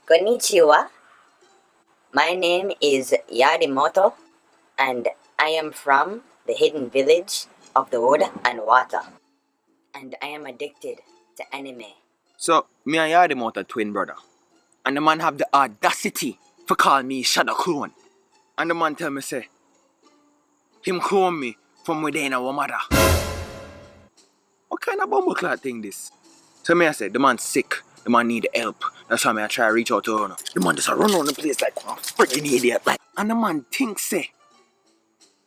Konnichiwa. My name is Yaadimoto, and I am from the hidden village of the wood and water. And I am addicted to anime. So, me and Yaadimoto twin brother. And the man have the audacity for call me shadow clone. And the man tell me say, him clone me from within our mother. What kind of bumbleclad thing this? So me I say, the man sick, the man need help. That's why I try to reach out to her. The man just run on the place like a freaking idiot. Like, and the man thinks say,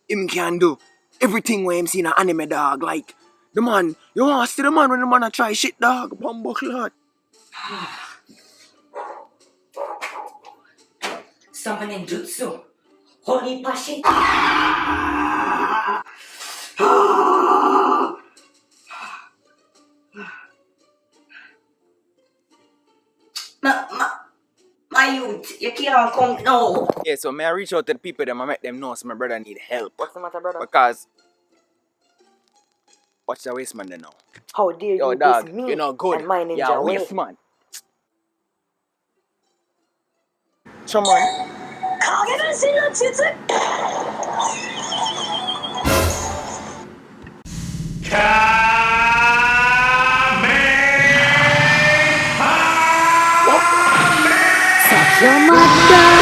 him can do everything where him see in an anime dog. Like, the man, you want to see the man when the man a try shit dog? Bumbleclad. Summoning jutsu. Holy pashi. My youth, you can't come now. Yeah, so may I reach out to the people that I make them know so my brother need help. What's the matter, brother? Because, watch the waste man there now. How dare Yo, you dog, diss me you know good. and my ninja Yeah, way? waste man. So man. Your mother.